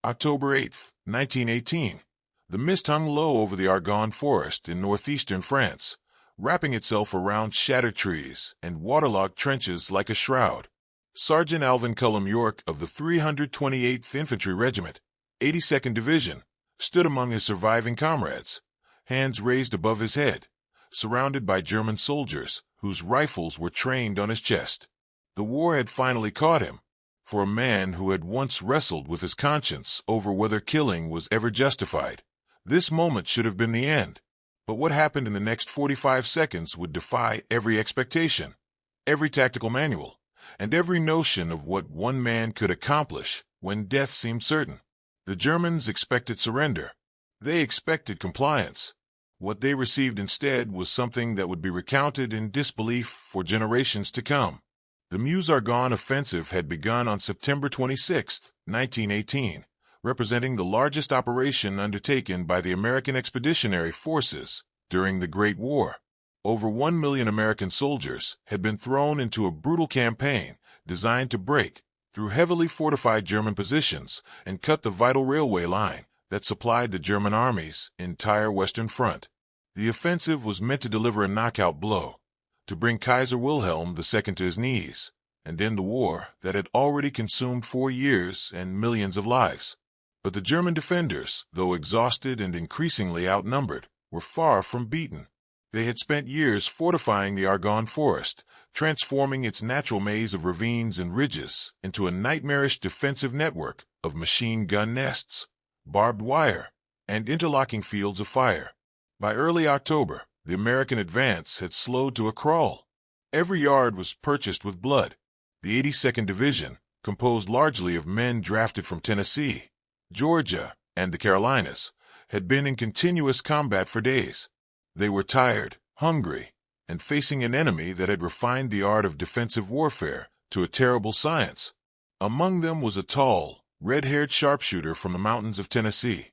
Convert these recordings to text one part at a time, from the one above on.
October 8, 1918. The mist hung low over the Argonne forest in northeastern France, wrapping itself around shattered trees and waterlogged trenches like a shroud. Sergeant Alvin York of the 328th Infantry Regiment, 82nd Division, stood among his surviving comrades, hands raised above his head, surrounded by German soldiers whose rifles were trained on his chest. The war had finally caught him. For a man who had once wrestled with his conscience over whether killing was ever justified, this moment should have been the end. But what happened in the next 45 seconds would defy every expectation, every tactical manual, and every notion of what one man could accomplish when death seemed certain. The Germans expected surrender. They expected compliance. What they received instead was something that would be recounted in disbelief for generations to come. The Meuse-Argonne offensive had begun on September 26, 1918, representing the largest operation undertaken by the American Expeditionary Forces during the Great War. Over 1 million American soldiers had been thrown into a brutal campaign designed to break through heavily fortified German positions and cut the vital railway line that supplied the German army's entire Western Front. The offensive was meant to deliver a knockout blow, to bring Kaiser Wilhelm II to his knees, and end the war that had already consumed 4 years and millions of lives. But the German defenders, though exhausted and increasingly outnumbered, were far from beaten. They had spent years fortifying the Argonne forest, transforming its natural maze of ravines and ridges into a nightmarish defensive network of machine gun nests, barbed wire, and interlocking fields of fire. By early October, the American advance had slowed to a crawl. Every yard was purchased with blood. The 82nd Division, composed largely of men drafted from Tennessee, Georgia, and the Carolinas, had been in continuous combat for days. They were tired, hungry, and facing an enemy that had refined the art of defensive warfare to a terrible science. Among them was a tall, red-haired sharpshooter from the mountains of Tennessee,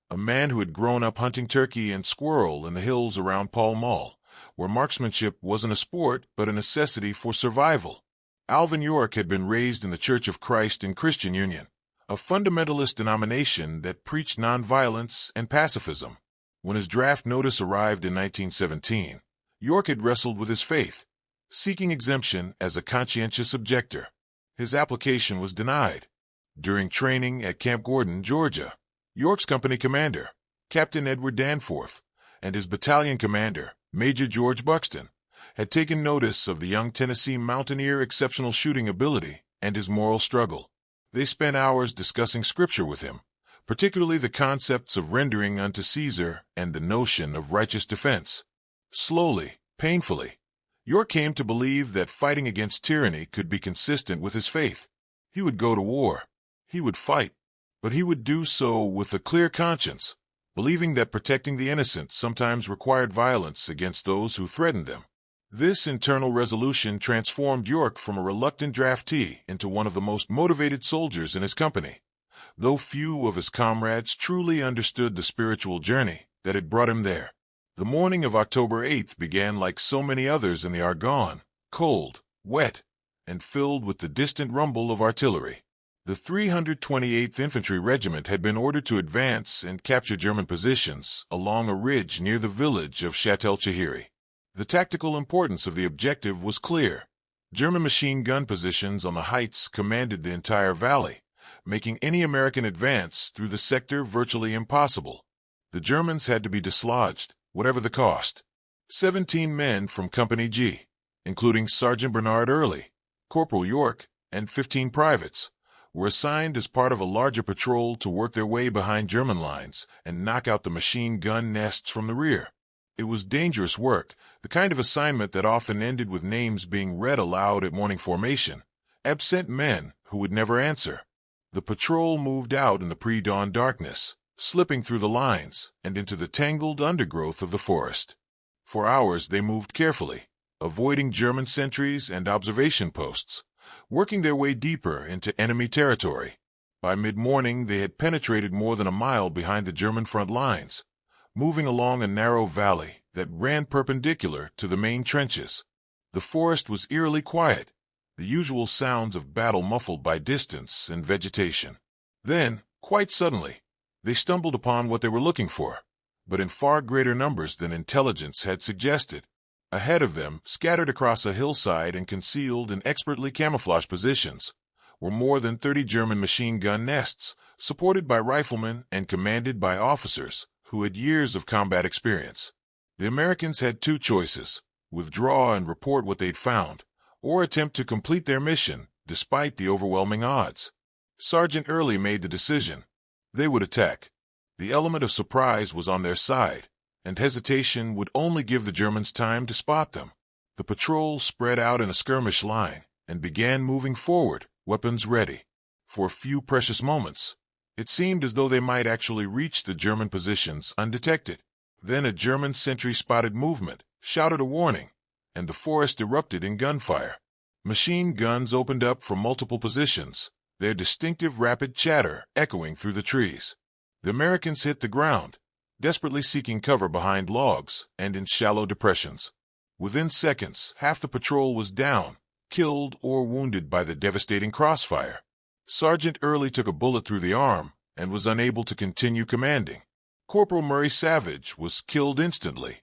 a man who had grown up hunting turkey and squirrel in the hills around Pall Mall, where marksmanship wasn't a sport but a necessity for survival. Alvin York had been raised in the Church of Christ in Christian Union, a fundamentalist denomination that preached nonviolence and pacifism. When his draft notice arrived in 1917, York had wrestled with his faith, seeking exemption as a conscientious objector. His application was denied. During training at Camp Gordon, Georgia, York's company commander, Captain Edward Danforth, and his battalion commander, Major George Buxton, had taken notice of the young Tennessee mountaineer's exceptional shooting ability and his moral struggle. They spent hours discussing scripture with him, particularly the concepts of rendering unto Caesar and the notion of righteous defense. Slowly, painfully, York came to believe that fighting against tyranny could be consistent with his faith. He would go to war. He would fight. But he would do so with a clear conscience, believing that protecting the innocent sometimes required violence against those who threatened them. This internal resolution transformed York from a reluctant draftee into one of the most motivated soldiers in his company, though few of his comrades truly understood the spiritual journey that had brought him there. The morning of October 8th began like so many others in the Argonne, cold, wet, and filled with the distant rumble of artillery. The 328th Infantry Regiment had been ordered to advance and capture German positions along a ridge near the village of Châtel-Chihiri. The tactical importance of the objective was clear. German machine gun positions on the heights commanded the entire valley, making any American advance through the sector virtually impossible. The Germans had to be dislodged, whatever the cost. 17 men from Company G, including Sergeant Bernard Early, Corporal York, and 15 privates, were assigned as part of a larger patrol to work their way behind German lines and knock out the machine gun nests from the rear. It was dangerous work, the kind of assignment that often ended with names being read aloud at morning formation, absent men who would never answer. The patrol moved out in the pre-dawn darkness, slipping through the lines and into the tangled undergrowth of the forest. For hours they moved carefully, avoiding German sentries and observation posts, working their way deeper into enemy territory. By mid-morning they had penetrated more than a mile behind the German front lines, moving along a narrow valley that ran perpendicular to the main trenches. The forest was eerily quiet, the usual sounds of battle muffled by distance and vegetation. Then, Quite suddenly, they stumbled upon what they were looking for, but in far greater numbers than intelligence had suggested. Ahead of them, scattered across a hillside and concealed in expertly camouflaged positions, were more than 30 German machine gun nests, supported by riflemen and commanded by officers who had years of combat experience. The Americans had two choices: withdraw and report what they'd found, or attempt to complete their mission despite the overwhelming odds. Sergeant Early made the decision. They would attack. The element of surprise was on their side, and hesitation would only give the Germans time to spot them. The patrol spread out in a skirmish line and began moving forward, weapons ready. For a few precious moments, it seemed as though they might actually reach the German positions undetected. Then a German sentry spotted movement, shouted a warning, and the forest erupted in gunfire. Machine guns opened up from multiple positions, their distinctive rapid chatter echoing through the trees. The Americans hit the ground, desperately seeking cover behind logs and in shallow depressions. Within seconds, half the patrol was down, killed or wounded by the devastating crossfire. Sergeant Early took a bullet through the arm and was unable to continue commanding. Corporal Murray Savage was killed instantly.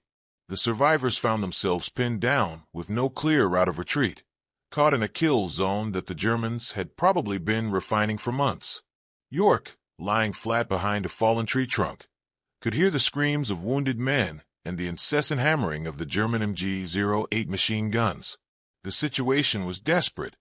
The survivors found themselves pinned down with no clear route of retreat, caught in a kill zone that the Germans had probably been refining for months. York, lying flat behind a fallen tree trunk, could hear the screams of wounded men and the incessant hammering of the German MG-08 machine guns. The situation was desperate.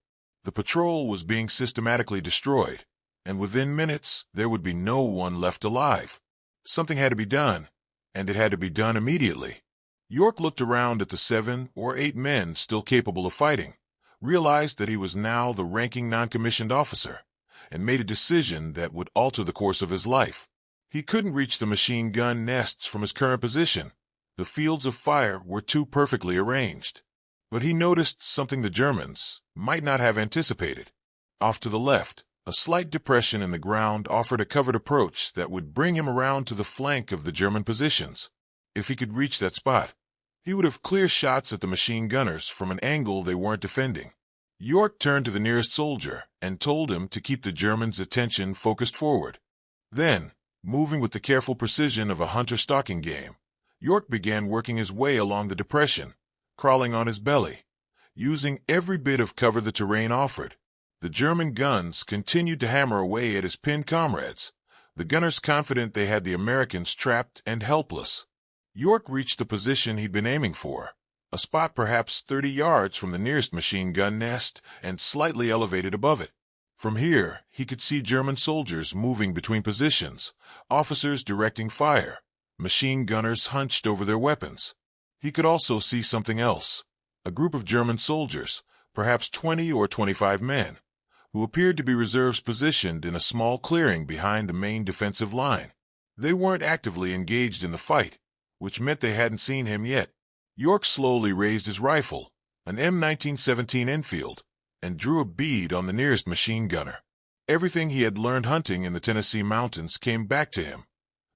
The patrol was being systematically destroyed, and within minutes there would be no one left alive. Something had to be done, and it had to be done immediately. York looked around at the 7 or 8 men still capable of fighting, realized that he was now the ranking non-commissioned officer, and made a decision that would alter the course of his life. He couldn't reach the machine gun nests from his current position. The fields of fire were too perfectly arranged. But he noticed something the Germans might not have anticipated. Off to the left, a slight depression in the ground offered a covered approach that would bring him around to the flank of the German positions. If he could reach that spot, he would have clear shots at the machine gunners from an angle they weren't defending. York turned to the nearest soldier and told him to keep the Germans' attention focused forward. Then, moving with the careful precision of a hunter-stalking game, York began working his way along the depression, crawling on his belly, using every bit of cover the terrain offered. The German guns continued to hammer away at his pinned comrades, the gunners confident they had the Americans trapped and helpless. York reached the position he'd been aiming for, a spot perhaps 30 yards from the nearest machine gun nest and slightly elevated above it. From here, he could see German soldiers moving between positions, officers directing fire, machine gunners hunched over their weapons. He could also see something else, a group of German soldiers, perhaps 20 or 25 men, who appeared to be reserves positioned in a small clearing behind the main defensive line. They weren't actively engaged in the fight, which meant they hadn't seen him yet. York slowly raised his rifle, an M1917 Enfield, and drew a bead on the nearest machine gunner. Everything he had learned hunting in the Tennessee mountains came back to him.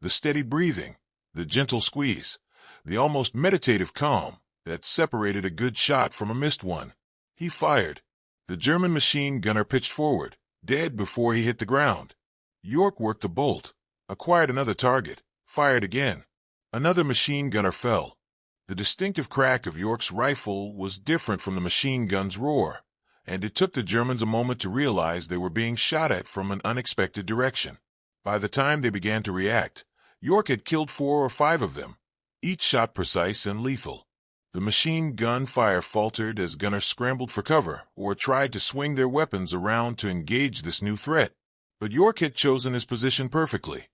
The steady breathing, the gentle squeeze, the almost meditative calm that separated a good shot from a missed one. He fired. The German machine gunner pitched forward, dead before he hit the ground. York worked the bolt, acquired another target, fired again. Another machine gunner fell. The distinctive crack of York's rifle was different from the machine gun's roar, and it took the Germans a moment to realize they were being shot at from an unexpected direction. By the time they began to react, York had killed 4 or 5 of them, each shot precise and lethal. The machine gun fire faltered as gunners scrambled for cover or tried to swing their weapons around to engage this new threat. But York had chosen his position perfectly.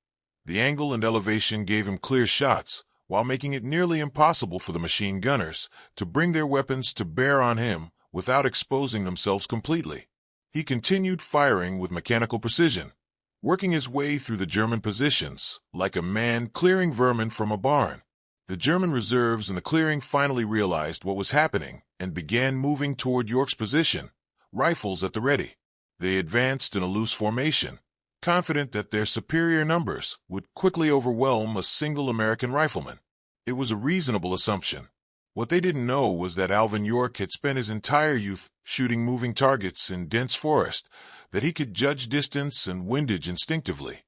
The angle and elevation gave him clear shots, while making it nearly impossible for the machine gunners to bring their weapons to bear on him without exposing themselves completely. He continued firing with mechanical precision, working his way through the German positions like a man clearing vermin from a barn. The German reserves in the clearing finally realized what was happening and began moving toward York's position, rifles at the ready. They advanced in a loose formation, confident that their superior numbers would quickly overwhelm a single American rifleman. It was a reasonable assumption. What they didn't know was that Alvin York had spent his entire youth shooting moving targets in dense forest, that he could judge distance and windage instinctively.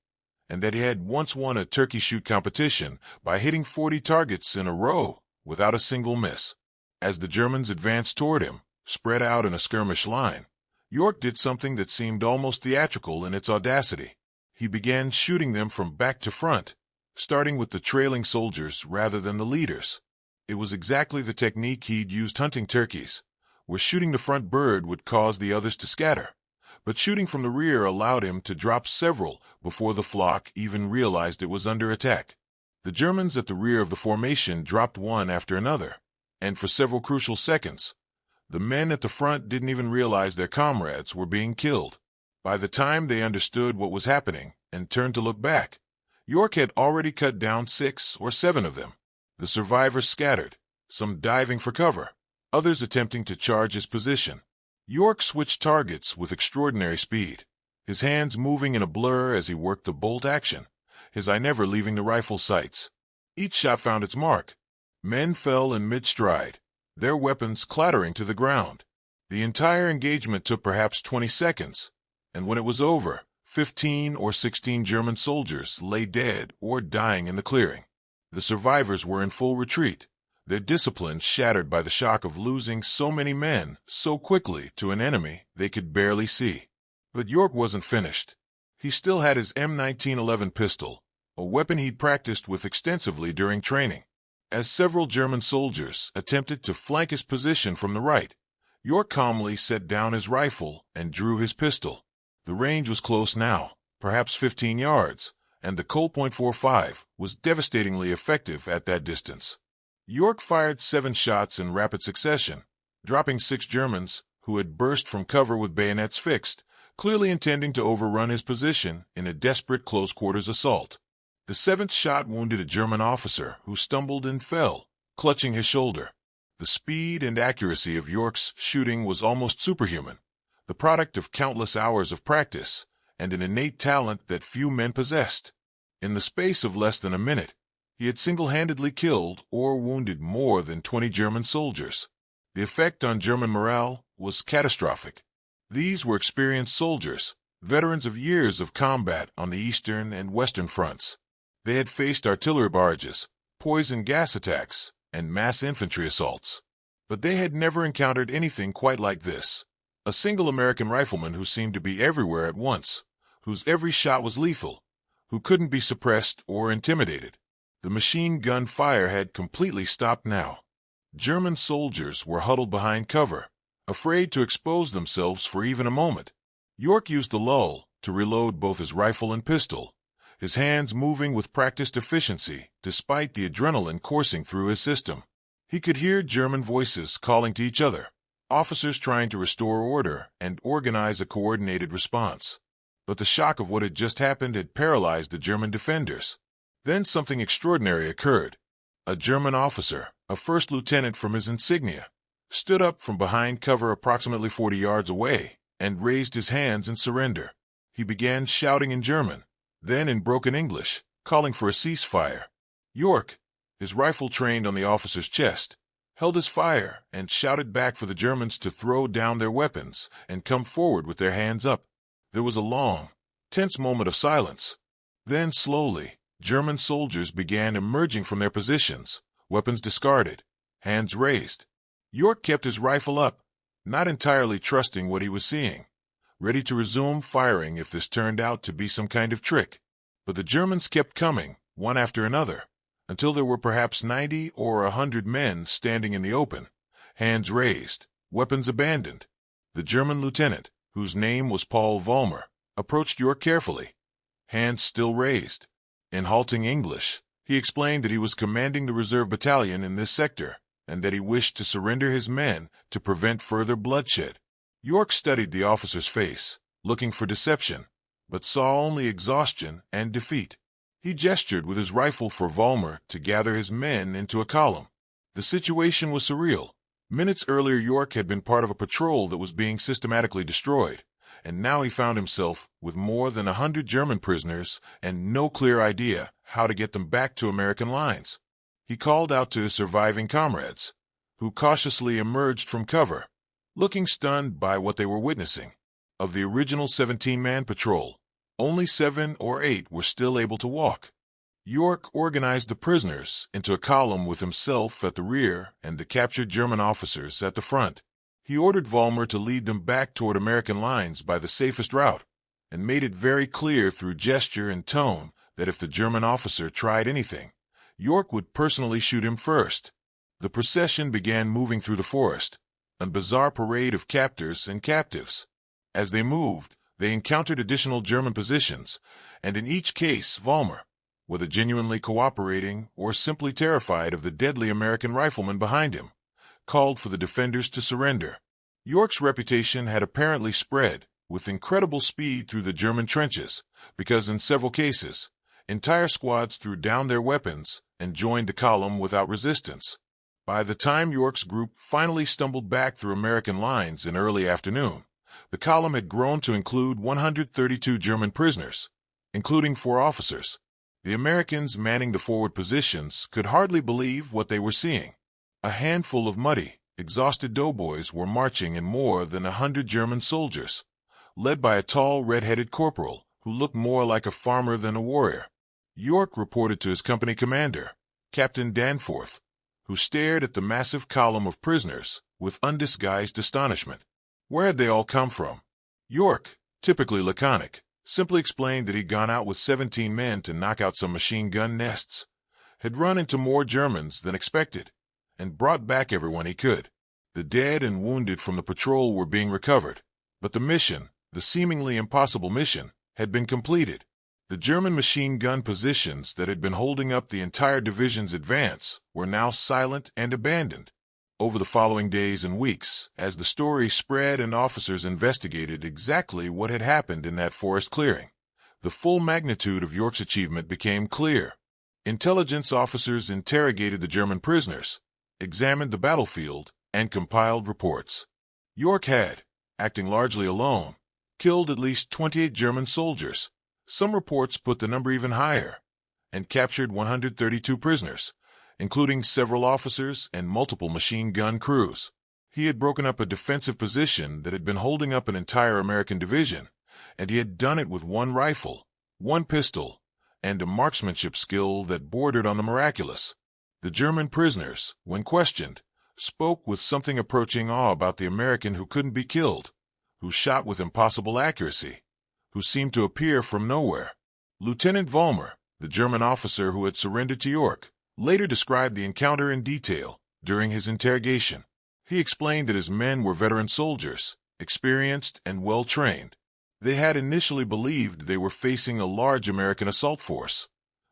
and that he had once won a turkey shoot competition by hitting 40 targets in a row without a single miss. As the Germans advanced toward him, spread out in a skirmish line, York did something that seemed almost theatrical in its audacity. He began shooting them from back to front, starting with the trailing soldiers rather than the leaders. It was exactly the technique he'd used hunting turkeys, where shooting the front bird would cause the others to scatter. But shooting from the rear allowed him to drop several before the flock even realized it was under attack. The Germans at the rear of the formation dropped one after another, and for several crucial seconds, the men at the front didn't even realize their comrades were being killed. By the time they understood what was happening and turned to look back, York had already cut down 6 or 7 of them. The survivors scattered, some diving for cover, others attempting to charge his position. York switched targets with extraordinary speed, his hands moving in a blur as he worked the bolt action, his eye never leaving the rifle sights. Each shot found its mark. Men fell in mid-stride, their weapons clattering to the ground. The entire engagement took perhaps 20 seconds, and when it was over, 15 or 16 German soldiers lay dead or dying in the clearing. The survivors were in full retreat, their discipline shattered by the shock of losing so many men so quickly to an enemy they could barely see. But York wasn't finished. He still had his M1911 pistol, a weapon he'd practiced with extensively during training. As several German soldiers attempted to flank his position from the right, York calmly set down his rifle and drew his pistol. The range was close now, perhaps 15 yards, and the Colt .45 was devastatingly effective at that distance. York fired 7 shots in rapid succession, dropping 6 Germans who had burst from cover with bayonets fixed, clearly intending to overrun his position in a desperate close-quarters assault. The 7th shot wounded a German officer who stumbled and fell, clutching his shoulder. The speed and accuracy of York's shooting was almost superhuman, the product of countless hours of practice and an innate talent that few men possessed. In the space of less than a minute, he had single-handedly killed or wounded more than 20 German soldiers. The effect on German morale was catastrophic. These were experienced soldiers, veterans of years of combat on the eastern and western fronts. They had faced artillery barrages, poison gas attacks, and mass infantry assaults. But they had never encountered anything quite like this. A single American rifleman who seemed to be everywhere at once, whose every shot was lethal, who couldn't be suppressed or intimidated. The machine gun fire had completely stopped now. German soldiers were huddled behind cover, afraid to expose themselves for even a moment. York used the lull to reload both his rifle and pistol, his hands moving with practiced efficiency despite the adrenaline coursing through his system. He could hear German voices calling to each other, officers trying to restore order and organize a coordinated response. But the shock of what had just happened had paralyzed the German defenders. Then something extraordinary occurred. A German officer, a first lieutenant from his insignia, stood up from behind cover approximately 40 yards away and raised his hands in surrender. He began shouting in German, then in broken English, calling for a ceasefire. York, his rifle trained on the officer's chest, held his fire and shouted back for the Germans to throw down their weapons and come forward with their hands up. There was a long, tense moment of silence. Then slowly, German soldiers began emerging from their positions, weapons discarded, hands raised. York kept his rifle up, not entirely trusting what he was seeing, ready to resume firing if this turned out to be some kind of trick. But the Germans kept coming, one after another, until there were perhaps 90 or 100 men standing in the open, hands raised, weapons abandoned. The German lieutenant, whose name was Paul Vollmer, approached York carefully, hands still raised. In halting English, he explained that he was commanding the reserve battalion in this sector and that he wished to surrender his men to prevent further bloodshed. York studied the officer's face, looking for deception, but saw only exhaustion and defeat. He gestured with his rifle for Vollmer to gather his men into a column. The situation was surreal. Minutes earlier, York had been part of a patrol that was being systematically destroyed, and now he found himself with more than 100 German prisoners and no clear idea how to get them back to American lines. He called out to his surviving comrades, who cautiously emerged from cover, looking stunned by what they were witnessing. Of the original 17-man patrol, Only 7 or 8 were still able to walk. York organized the prisoners into a column with himself at the rear and the captured German officers at the front. He ordered Vollmer to lead them back toward American lines by the safest route, and made it very clear through gesture and tone that if the German officer tried anything, York would personally shoot him first. The procession began moving through the forest, a bizarre parade of captors and captives. As they moved, they encountered additional German positions, and in each case, Vollmer, whether genuinely cooperating or simply terrified of the deadly American rifleman behind him, called for the defenders to surrender. York's reputation had apparently spread with incredible speed through the German trenches, because in several cases, entire squads threw down their weapons and joined the column without resistance. By the time York's group finally stumbled back through American lines in early afternoon, the column had grown to include 132 German prisoners, including 4 officers. The Americans manning the forward positions could hardly believe what they were seeing. A handful of muddy, exhausted doughboys were marching in more than 100 German soldiers, led by a tall, red-headed corporal who looked more like a farmer than a warrior. York reported to his company commander, Captain Danforth, who stared at the massive column of prisoners with undisguised astonishment. Where had they all come from? York, typically laconic, simply explained that he'd gone out with 17 men to knock out some machine gun nests, had run into more Germans than expected, and brought back everyone he could. The dead and wounded from the patrol were being recovered, but the mission, the seemingly impossible mission, had been completed. The German machine gun positions that had been holding up the entire division's advance were now silent and abandoned. Over the following days and weeks, as the story spread and officers investigated exactly what had happened in that forest clearing, the full magnitude of York's achievement became clear. Intelligence officers interrogated the German prisoners, examined the battlefield, and compiled reports. York had, acting largely alone, killed at least 28 German soldiers. Some reports put the number even higher, and captured 132 prisoners, including several officers and multiple machine gun crews. He had broken up a defensive position that had been holding up an entire American division, and he had done it with 1 rifle, 1 pistol, and a marksmanship skill that bordered on the miraculous. The German prisoners, when questioned, spoke with something approaching awe about the American who couldn't be killed, who shot with impossible accuracy, who seemed to appear from nowhere. Lieutenant Vollmer, the German officer who had surrendered to York, later described the encounter in detail during his interrogation. He explained that his men were veteran soldiers, experienced and well-trained. They had initially believed they were facing a large American assault force,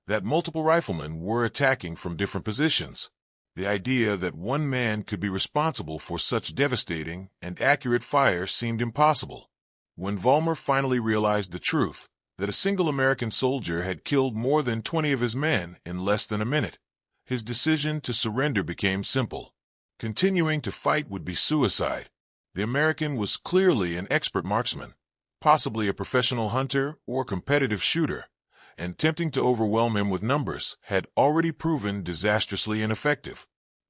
that multiple riflemen were attacking from different positions. The idea that one man could be responsible for such devastating and accurate fire seemed impossible. When Vollmer finally realized the truth, that a single American soldier had killed more than 20 of his men in less than a minute, his decision to surrender became simple. Continuing to fight would be suicide. The American was clearly an expert marksman, possibly a professional hunter or competitive shooter, and attempting to overwhelm him with numbers had already proven disastrously ineffective.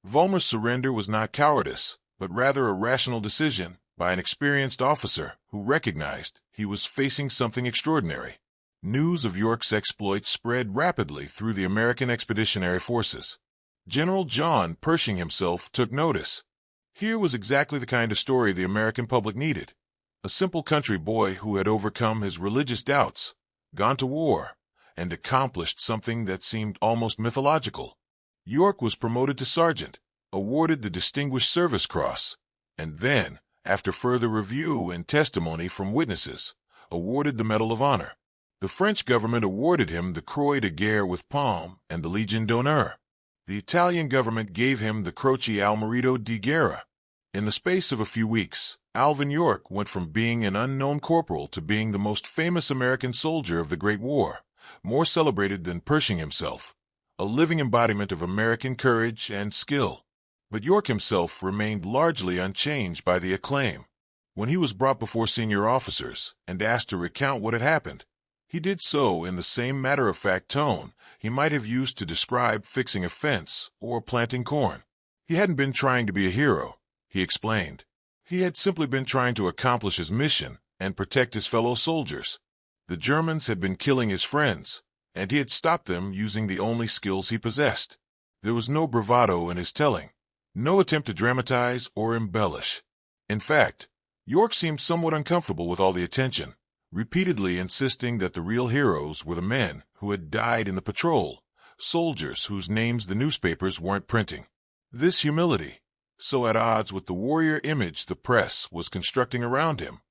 Vollmer's surrender was not cowardice, but rather a rational decision by an experienced officer who recognized he was facing something extraordinary. News of York's exploits spread rapidly through the American Expeditionary Forces. General John Pershing himself took notice. Here was exactly the kind of story the American public needed. A simple country boy who had overcome his religious doubts, gone to war, and accomplished something that seemed almost mythological. York was promoted to sergeant, awarded the Distinguished Service Cross, and then, after further review and testimony from witnesses, awarded the Medal of Honor. The French government awarded him the Croix de Guerre with Palm and the Legion d'Honneur. The Italian government gave him the Croce al Merito di Guerra. In the space of a few weeks, Alvin York went from being an unknown corporal to being the most famous American soldier of the Great War, more celebrated than Pershing himself, a living embodiment of American courage and skill. But York himself remained largely unchanged by the acclaim. When he was brought before senior officers and asked to recount what had happened, he did so in the same matter-of-fact tone he might have used to describe fixing a fence or planting corn. He hadn't been trying to be a hero, he explained. He had simply been trying to accomplish his mission and protect his fellow soldiers. The Germans had been killing his friends, and he had stopped them using the only skills he possessed. There was no bravado in his telling, no attempt to dramatize or embellish. In fact, York seemed somewhat uncomfortable with all the attention, repeatedly insisting that the real heroes were the men who had died in the patrol, soldiers whose names the newspapers weren't printing. This humility, so at odds with the warrior image the press was constructing around him,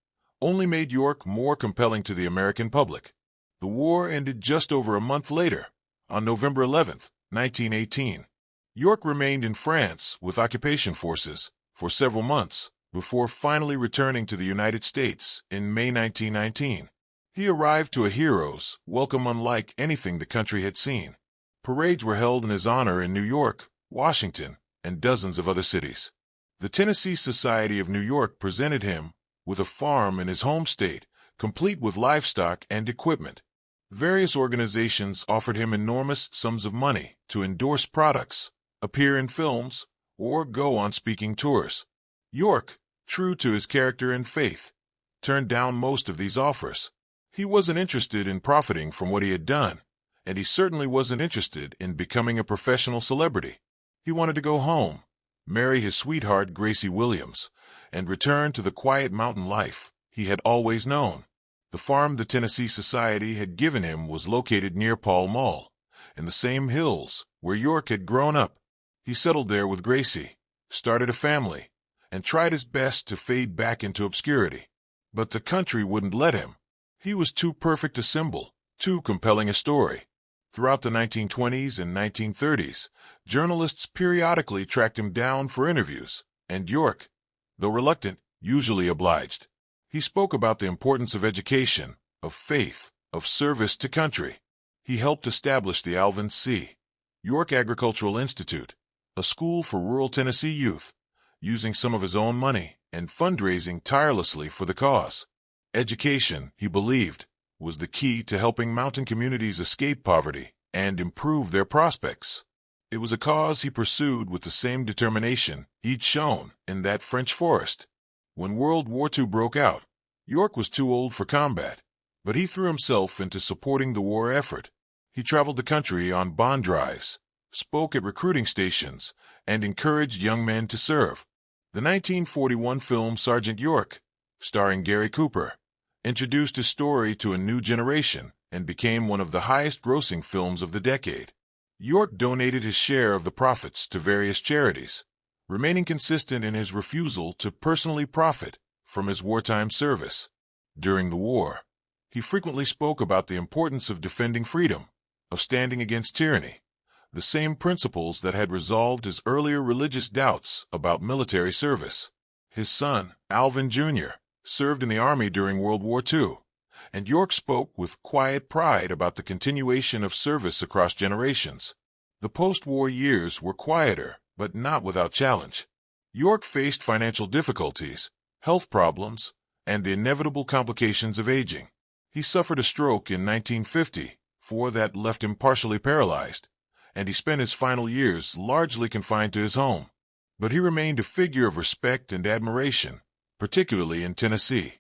only made York more compelling to the American public. The war ended just over a month later, on November 11th, 1918. York remained in France with occupation forces for several months before finally returning to the United States in May 1919. He arrived to a hero's welcome unlike anything the country had seen. Parades were held in his honor in New York, Washington, and dozens of other cities. The Tennessee Society of New York presented him with a farm in his home state, complete with livestock and equipment. Various organizations offered him enormous sums of money to endorse products, appear in films, or go on speaking tours. York, true to his character and faith, turned down most of these offers. He wasn't interested in profiting from what he had done, and he certainly wasn't interested in becoming a professional celebrity. He wanted to go home, marry his sweetheart Gracie Williams, and return to the quiet mountain life he had always known. The farm the Tennessee Society had given him was located near Pall Mall, in the same hills where York had grown up. He settled there with Gracie, started a family, and tried his best to fade back into obscurity. But the country wouldn't let him. He was too perfect a symbol, too compelling a story. Throughout the 1920s and 1930s, journalists periodically tracked him down for interviews, and York, though reluctant, usually obliged. He spoke about the importance of education, of faith, of service to country. He helped establish the Alvin York Agricultural Institute, a school for rural Tennessee youth, using some of his own money and fundraising tirelessly for the cause. Education, he believed, was the key to helping mountain communities escape poverty and improve their prospects. It was a cause he pursued with the same determination he'd shown in that French forest. When World War II broke out, York was too old for combat, but he threw himself into supporting the war effort. He traveled the country on bond drives, spoke at recruiting stations, and encouraged young men to serve. The 1941 film Sergeant York, starring Gary Cooper, introduced his story to a new generation and became one of the highest-grossing films of the decade. York donated his share of the profits to various charities, remaining consistent in his refusal to personally profit from his wartime service. During the war, he frequently spoke about the importance of defending freedom, of standing against tyranny, the same principles that had resolved his earlier religious doubts about military service. His son, Alvin Jr., served in the Army during World War II, and York spoke with quiet pride about the continuation of service across generations. The post-war years were quieter, but not without challenge. York faced financial difficulties, health problems, and the inevitable complications of aging. He suffered a stroke in 1950, that left him partially paralyzed, and he spent his final years largely confined to his home. But he remained a figure of respect and admiration, particularly in Tennessee,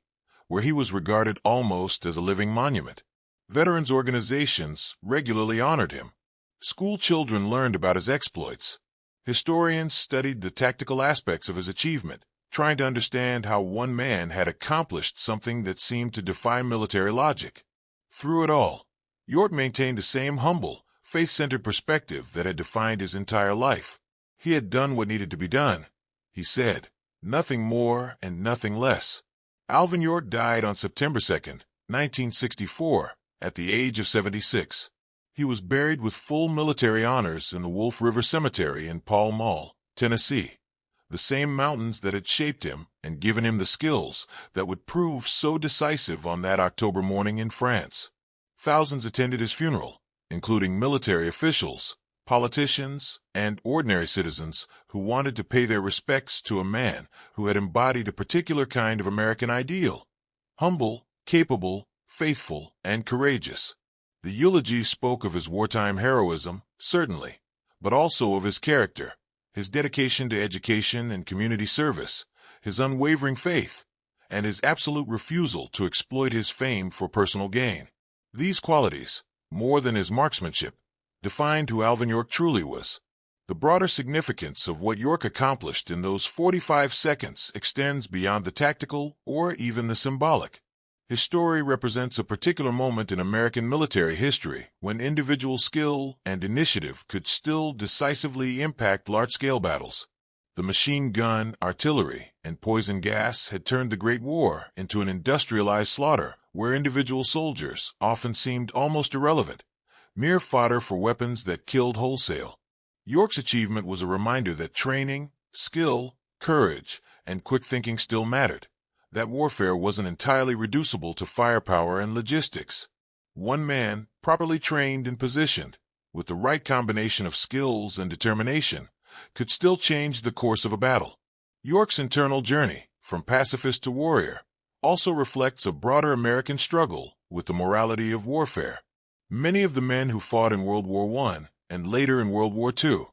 where he was regarded almost as a living monument. Veterans organizations regularly honored him. School children learned about his exploits. Historians studied the tactical aspects of his achievement, trying to understand how one man had accomplished something that seemed to defy military logic. Through it all, York maintained the same humble, faith-centered perspective that had defined his entire life. He had done what needed to be done, he said, nothing more and nothing less. Alvin York died on September 2, 1964, at the age of 76. He was buried with full military honors in the Wolf River Cemetery in Pall Mall, Tennessee, the same mountains that had shaped him and given him the skills that would prove so decisive on that October morning in France. Thousands attended his funeral, including military officials, politicians, and ordinary citizens who wanted to pay their respects to a man who had embodied a particular kind of American ideal: humble, capable, faithful, and courageous. The eulogy spoke of his wartime heroism, certainly, but also of his character, his dedication to education and community service, his unwavering faith, and his absolute refusal to exploit his fame for personal gain. These qualities, more than his marksmanship, defined who Alvin York truly was. The broader significance of what York accomplished in those 45 seconds extends beyond the tactical or even the symbolic. His story represents a particular moment in American military history when individual skill and initiative could still decisively impact large-scale battles. The machine gun, artillery, and poison gas had turned the Great War into an industrialized slaughter where individual soldiers often seemed almost irrelevant, mere fodder for weapons that killed wholesale. York's achievement was a reminder that training, skill, courage, and quick thinking still mattered, that warfare wasn't entirely reducible to firepower and logistics. One man, properly trained and positioned, with the right combination of skills and determination, could still change the course of a battle. York's internal journey, from pacifist to warrior, also reflects a broader American struggle with the morality of warfare. Many of the men who fought in World War I and later in World War II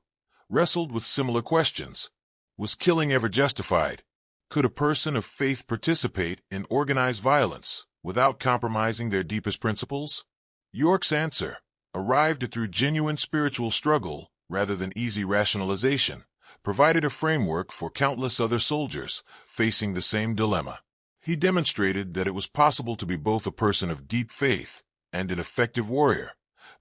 wrestled with similar questions. Was killing ever justified? Could a person of faith participate in organized violence without compromising their deepest principles? York's answer, arrived through genuine spiritual struggle rather than easy rationalization, provided a framework for countless other soldiers facing the same dilemma. He demonstrated that it was possible to be both a person of deep faith and an effective warrior,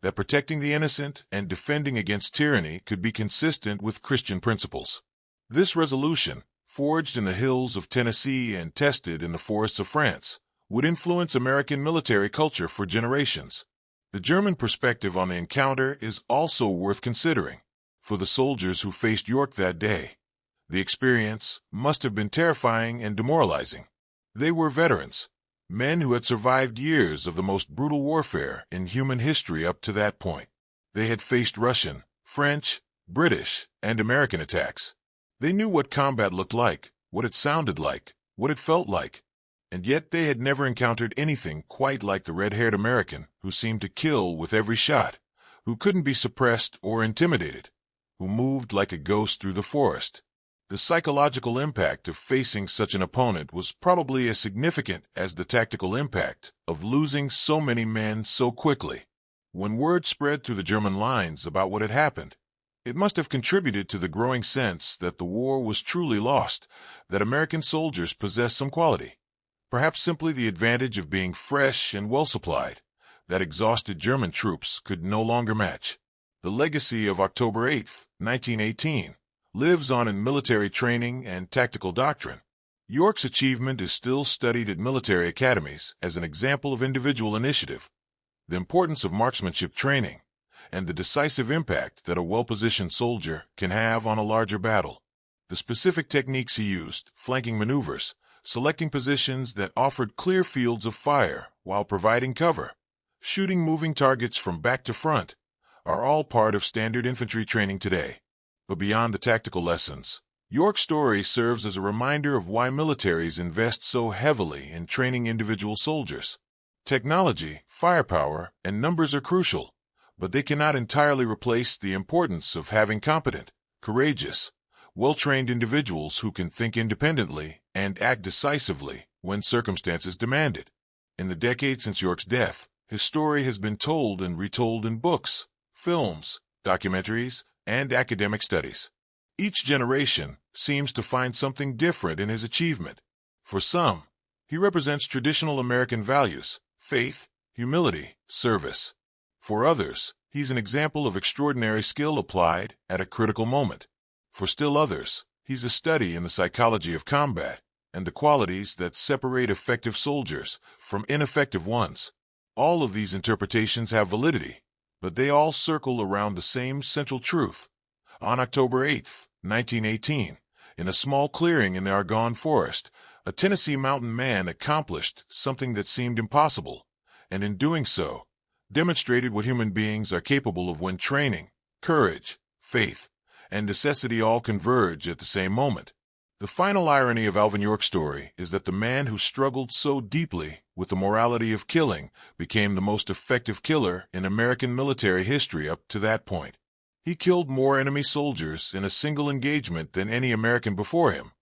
that protecting the innocent and defending against tyranny could be consistent with Christian principles. This resolution, forged in the hills of Tennessee and tested in the forests of France, would influence American military culture for generations. The German perspective on the encounter is also worth considering. For the soldiers who faced York that day, the experience must have been terrifying and demoralizing. They were veterans, men who had survived years of the most brutal warfare in human history up to that point. They had faced Russian, French, British, and American attacks. They knew what combat looked like, what it sounded like, what it felt like. And yet they had never encountered anything quite like the red-haired American who seemed to kill with every shot, who couldn't be suppressed or intimidated, who moved like a ghost through the forest. The psychological impact of facing such an opponent was probably as significant as the tactical impact of losing so many men so quickly. When word spread through the German lines about what had happened, it must have contributed to the growing sense that the war was truly lost, that American soldiers possessed some quality, perhaps simply the advantage of being fresh and well-supplied, that exhausted German troops could no longer match. The legacy of October 8, 1918, lives on in military training and tactical doctrine. York's achievement is still studied at military academies as an example of individual initiative, the importance of marksmanship training, and the decisive impact that a well-positioned soldier can have on a larger battle. The specific techniques he used, flanking maneuvers, selecting positions that offered clear fields of fire while providing cover, shooting moving targets from back to front, are all part of standard infantry training today. But beyond the tactical lessons, York's story serves as a reminder of why militaries invest so heavily in training individual soldiers. Technology, firepower, and numbers are crucial, but they cannot entirely replace the importance of having competent, courageous, well-trained individuals who can think independently and act decisively when circumstances demand it. In the decades since York's death, his story has been told and retold in books, films, documentaries, and academic studies. Each generation seems to find something different in his achievement. For some, he represents traditional American values, faith, humility, service. For others, he's an example of extraordinary skill applied at a critical moment. For still others, he's a study in the psychology of combat and the qualities that separate effective soldiers from ineffective ones. All of these interpretations have validity, but they all circle around the same central truth. On October 8, 1918, in a small clearing in the Argonne Forest, a Tennessee mountain man accomplished something that seemed impossible, and in doing so, demonstrated what human beings are capable of when training, courage, faith, and necessity all converge at the same moment. The final irony of Alvin York's story is that the man who struggled so deeply with the morality of killing became the most effective killer in American military history up to that point. He killed more enemy soldiers in a single engagement than any American before him,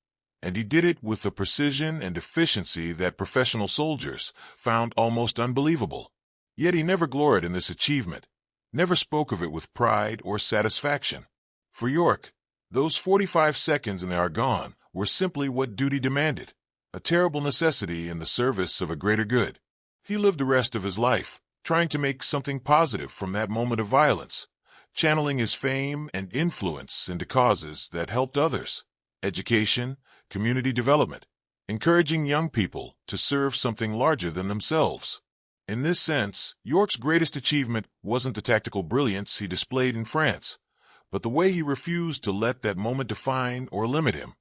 And he did it with a precision and efficiency that professional soldiers found almost unbelievable. Yet he never gloried in this achievement, never spoke of it with pride or satisfaction. For York, those 45 seconds in the Argonne were simply what duty demanded, a terrible necessity in the service of a greater good. He lived the rest of his life, trying to make something positive from that moment of violence, channeling his fame and influence into causes that helped others, education, community development, encouraging young people to serve something larger than themselves. In this sense, York's greatest achievement wasn't the tactical brilliance he displayed in France, but the way he refused to let that moment define or limit him,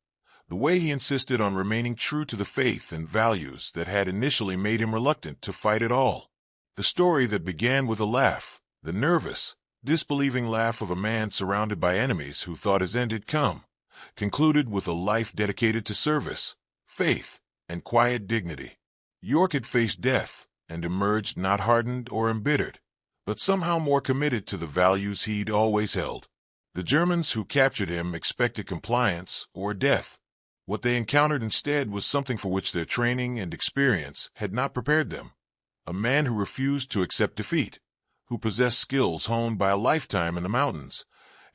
the way he insisted on remaining true to the faith and values that had initially made him reluctant to fight at all. The story that began with a laugh, the nervous, disbelieving laugh of a man surrounded by enemies who thought his end had come, concluded with a life dedicated to service, faith, and quiet dignity. York had faced death and emerged not hardened or embittered, but somehow more committed to the values he'd always held. The Germans who captured him expected compliance or death. What they encountered instead was something for which their training and experience had not prepared them. A man who refused to accept defeat, who possessed skills honed by a lifetime in the mountains,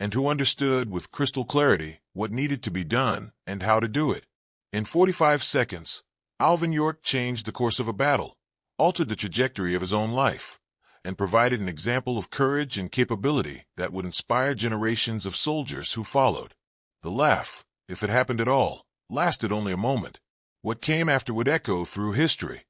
and who understood with crystal clarity what needed to be done and how to do it. In 45 seconds, Alvin York changed the course of a battle, altered the trajectory of his own life, and provided an example of courage and capability that would inspire generations of soldiers who followed. The laugh, if it happened at all, lasted only a moment. What came after would echo through history,